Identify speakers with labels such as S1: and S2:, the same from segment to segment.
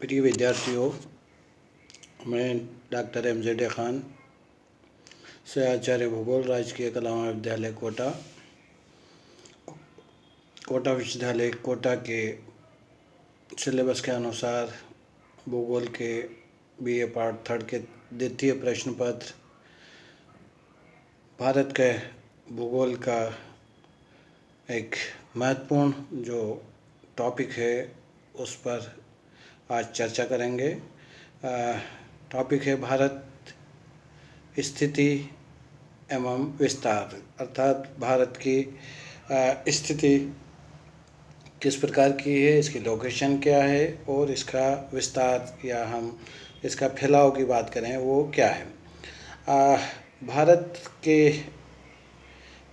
S1: प्रिय विद्यार्थियों, मैं डॉक्टर MZ खान से आचार्य भूगोल राजकीय कला महाविद्यालय कोटा विश्वविद्यालय कोटा के सिलेबस के अनुसार भूगोल के BA पार्ट 3 के द्वितीय प्रश्न पत्र भारत के भूगोल का एक महत्वपूर्ण जो टॉपिक है उस पर आज चर्चा करेंगे। टॉपिक है भारत स्थिति एवं विस्तार, अर्थात भारत की स्थिति किस प्रकार की है, इसकी लोकेशन क्या है और इसका विस्तार या हम इसका फैलाव की बात करें वो क्या है। भारत के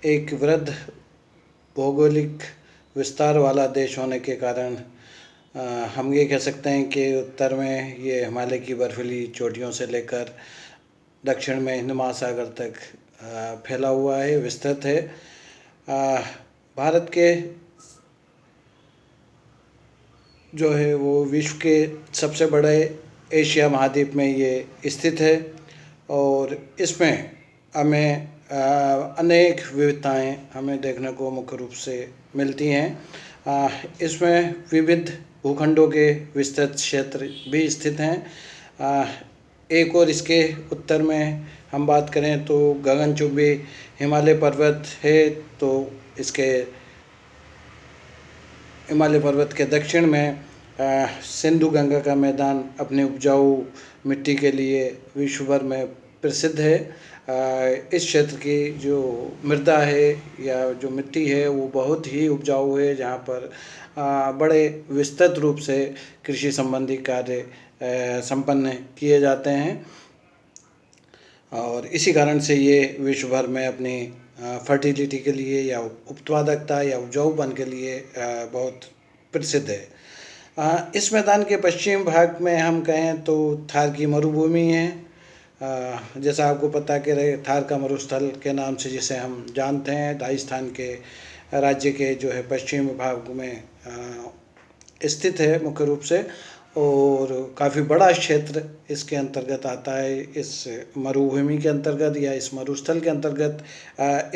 S1: एक वृहद भौगोलिक विस्तार वाला देश होने के कारण हम ये कह सकते हैं कि उत्तर में ये हिमालय की बर्फीली चोटियों से लेकर दक्षिण में हिंद महासागर तक फैला हुआ है, विस्तृत है। भारत के जो है वो विश्व के सबसे बड़े एशिया महाद्वीप में ये स्थित है और इसमें हमें अनेक विविधताएं हमें देखने को मुख्य रूप से मिलती हैं। इसमें विविध भूखंडों के विस्तृत क्षेत्र भी स्थित हैं। एक और इसके उत्तर में हम बात करें तो गगनचुंबी हिमालय पर्वत है, तो इसके हिमालय पर्वत के दक्षिण में सिंधु गंगा का मैदान अपने उपजाऊ मिट्टी के लिए विश्व भर में प्रसिद्ध है। इस क्षेत्र की जो मृदा है या जो मिट्टी है वो बहुत ही उपजाऊ है, जहाँ पर बड़े विस्तृत रूप से कृषि संबंधी कार्य संपन्न किए जाते हैं और इसी कारण से ये विश्व भर में अपनी फर्टिलिटी के लिए या उत्पादकता या उपजाऊपन के लिए बहुत प्रसिद्ध है। इस मैदान के पश्चिम भाग में हम कहें तो थार की मरुभूमि है। जैसा आपको पता कि थार का मरुस्थल के नाम से जिसे हम जानते हैं, राजस्थान के राज्य के जो है पश्चिमी भाग में स्थित है मुख्य रूप से, और काफ़ी बड़ा क्षेत्र इसके अंतर्गत आता है, इस मरुभूमि के अंतर्गत या इस मरुस्थल के अंतर्गत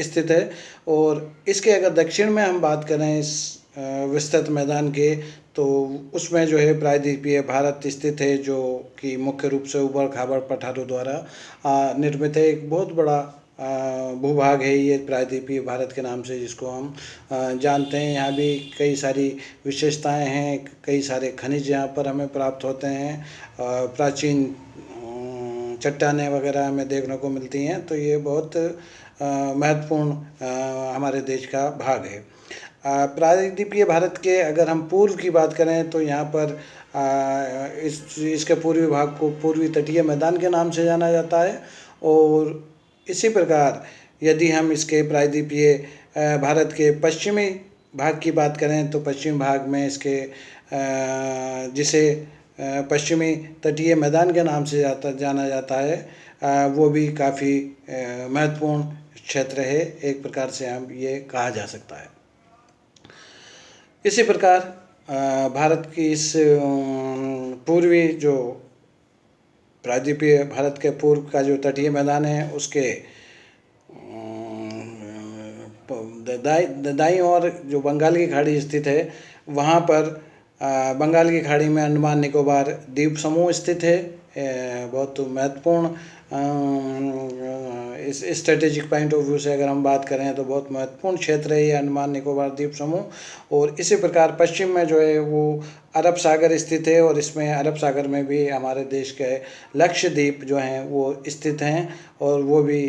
S1: स्थित है। और इसके अगर दक्षिण में हम बात करें इस विस्तृत मैदान के, तो उसमें जो है प्रायद्वीपीय भारत स्थित है, जो कि मुख्य रूप से ऊबड़ खाबड़ पठारों द्वारा निर्मित है। एक बहुत बड़ा भूभाग है ये प्रायद्वीपीय भारत के नाम से जिसको हम जानते हैं। यहाँ भी कई सारी विशेषताएं हैं, कई सारे खनिज यहाँ पर हमें प्राप्त होते हैं, प्राचीन चट्टानें वगैरह हमें देखने को मिलती हैं, तो ये बहुत महत्वपूर्ण हमारे देश का भाग है। प्रायद्वीपीय भारत के अगर हम पूर्व की बात करें तो यहाँ पर इसके पूर्वी भाग को पूर्वी तटीय मैदान के नाम से जाना जाता है। और इसी प्रकार यदि हम इसके प्रायद्वीपीय भारत के पश्चिमी भाग की बात करें तो पश्चिम भाग में इसके जिसे पश्चिमी तटीय मैदान के नाम से जाना जाता है, वो भी काफ़ी महत्वपूर्ण क्षेत्र है, एक प्रकार से हम ये कहा जा सकता है। इसी प्रकार भारत की इस पूर्वी जो प्रायद्वीपीय भारत के पूर्व का जो तटीय मैदान है उसके दाईं ओर जो बंगाल की खाड़ी स्थित है, वहाँ पर बंगाल की खाड़ी में अंडमान निकोबार द्वीप समूह स्थित है। बहुत महत्वपूर्ण इस स्ट्रेटेजिक पॉइंट ऑफ व्यू से अगर हम बात करें तो बहुत महत्वपूर्ण क्षेत्र है ये अंडमान निकोबार द्वीप समूह। और इसी प्रकार पश्चिम में जो है वो अरब सागर स्थित है और इसमें अरब सागर में भी हमारे देश के लक्षद्वीप जो हैं वो स्थित हैं और वो भी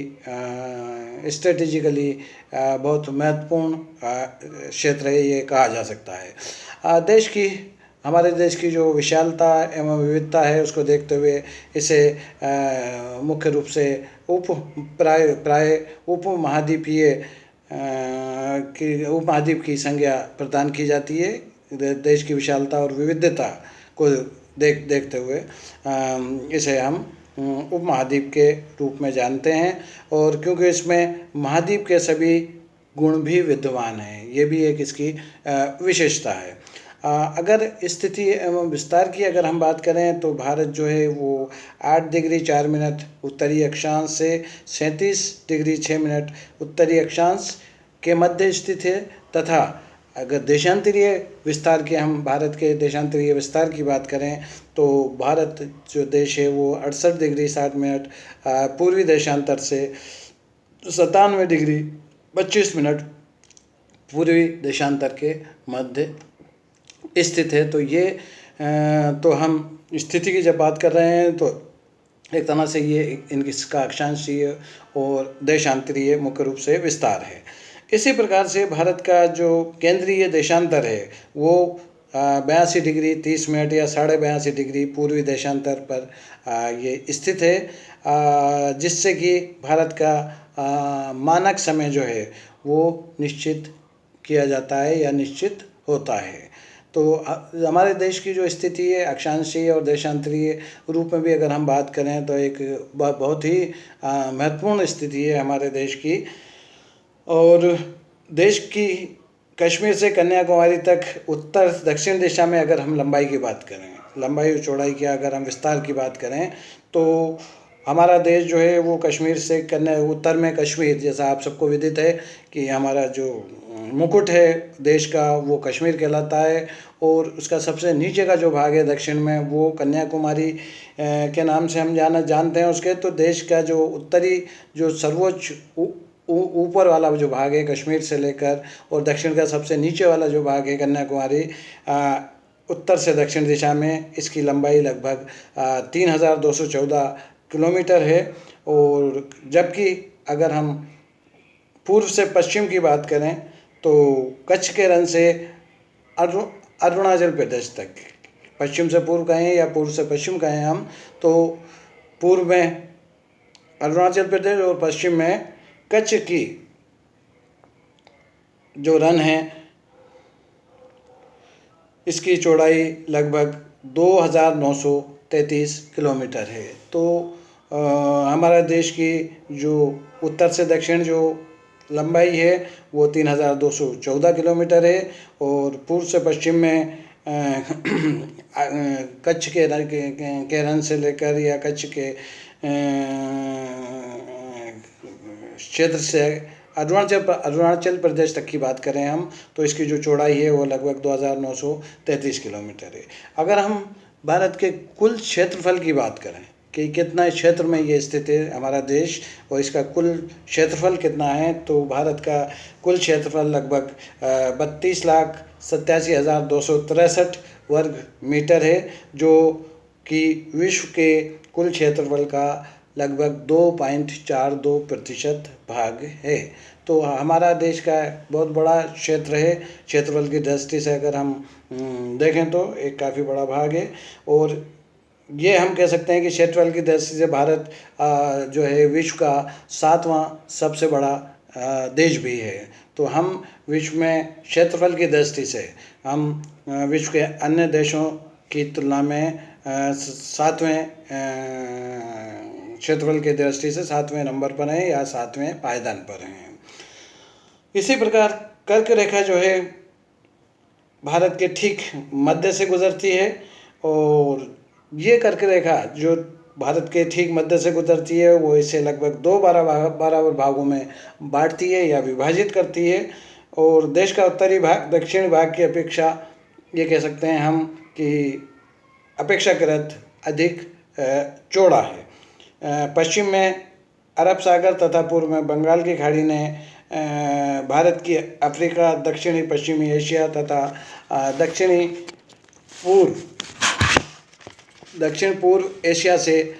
S1: स्ट्रेटेजिकली बहुत महत्वपूर्ण क्षेत्र है ये कहा जा सकता है। हमारे देश की जो विशालता एवं विविधता है उसको देखते हुए इसे मुख्य रूप से उपमहाद्वीप की संज्ञा प्रदान की जाती है। देश की विशालता और विविधता को देखते हुए इसे हम उपमहाद्वीप के रूप में जानते हैं। और क्योंकि इसमें महाद्वीप के सभी गुण भी विद्यमान हैं, ये भी एक इसकी विशेषता है। अगर स्थिति एवं विस्तार की अगर हम बात करें तो भारत जो है वो 8 डिग्री 4 मिनट उत्तरी अक्षांश से 37 डिग्री 6 मिनट उत्तरी अक्षांश के मध्य स्थित है, तथा अगर देशांतरीय विस्तार की हम भारत के देशांतरीय विस्तार की बात करें तो भारत जो देश है वो 68 डिग्री 60 मिनट पूर्वी देशांतर से 97 डिग्री 25 मिनट पूर्वी देशांतर के मध्य स्थित है। तो ये तो हम स्थिति की जब बात कर रहे हैं तो एक तरह से ये इनका अक्षांशीय और देशांतरीय मुख्य रूप से विस्तार है। इसी प्रकार से भारत का जो केंद्रीय देशांतर है वो 82 डिग्री 30 मिनट या 82.5 डिग्री पूर्वी देशांतर पर ये स्थित है, जिससे कि भारत का मानक समय जो है वो निश्चित किया जाता है या निश्चित होता है। तो हमारे देश की जो स्थिति है अक्षांशीय और देशांतरीय रूप में भी अगर हम बात करें तो एक बहुत ही महत्वपूर्ण स्थिति है हमारे देश की। और देश की कश्मीर से कन्याकुमारी तक उत्तर दक्षिण दिशा में अगर हम लंबाई की बात करें, लंबाई और चौड़ाई की अगर हम विस्तार की बात करें तो हमारा देश जो है वो कश्मीर से उत्तर में कश्मीर, जैसा आप सबको विदित है कि हमारा जो मुकुट है देश का वो कश्मीर कहलाता है, और उसका सबसे नीचे का जो भाग है दक्षिण में वो कन्याकुमारी के नाम से हम जानते हैं उसके। तो देश का जो उत्तरी जो सर्वोच्च ऊपर वाला जो भाग है कश्मीर से लेकर, और दक्षिण का सबसे नीचे वाला जो भाग है कन्याकुमारी, उत्तर से दक्षिण दिशा में इसकी लंबाई लगभग 3214 किलोमीटर है। और जबकि अगर हम पूर्व से पश्चिम की बात करें तो कच्छ के रण से अरुणाचल प्रदेश तक, पश्चिम से पूर्व कहें या पूर्व से पश्चिम कहें हम, तो पूर्व में अरुणाचल प्रदेश और पश्चिम में कच्छ की जो रण है इसकी चौड़ाई लगभग 2933 किलोमीटर है। तो हमारा देश की जो उत्तर से दक्षिण जो लंबाई है वो 3214 किलोमीटर है, और पूर्व से पश्चिम में कच्छ के रण से लेकर या कच्छ के क्षेत्र से अरुणाचल प्रदेश तक की बात करें हम तो इसकी जो चौड़ाई है वो लगभग 2933 किलोमीटर है। अगर हम भारत के कुल क्षेत्रफल की बात करें कि कितना क्षेत्र में ये स्थित है हमारा देश और इसका कुल क्षेत्रफल कितना है, तो भारत का कुल क्षेत्रफल लगभग 32,87,263 वर्ग मीटर है, जो कि विश्व के कुल क्षेत्रफल का लगभग 2.42% भाग है। तो हमारा देश का बहुत बड़ा क्षेत्र है, क्षेत्रफल की दृष्टि से अगर हम देखें तो एक काफ़ी बड़ा भाग है। और ये हम कह सकते हैं कि क्षेत्रफल की दृष्टि से भारत जो है विश्व का 7वां सबसे बड़ा देश भी है। तो हम विश्व में क्षेत्रफल की दृष्टि से हम विश्व के अन्य देशों की तुलना में 7वें क्षेत्रफल की दृष्टि से 7वें नंबर पर हैं या 7वें पायदान पर हैं। इसी प्रकार कर्क रेखा जो है भारत के ठीक मध्य से गुजरती है, और ये कर्क रेखा जो भारत के ठीक मध्य से गुजरती है वो इसे लगभग 2 बराबर भागों में बांटती है या विभाजित करती है। और देश का उत्तरी भाग दक्षिणी भाग की अपेक्षा ये कह सकते हैं हम कि अपेक्षाकृत अधिक चौड़ा है। पश्चिम में अरब सागर तथा पूर्व में बंगाल की खाड़ी ने भारत की अफ्रीका, दक्षिणी पश्चिमी एशिया तथा दक्षिण पूर्व एशिया से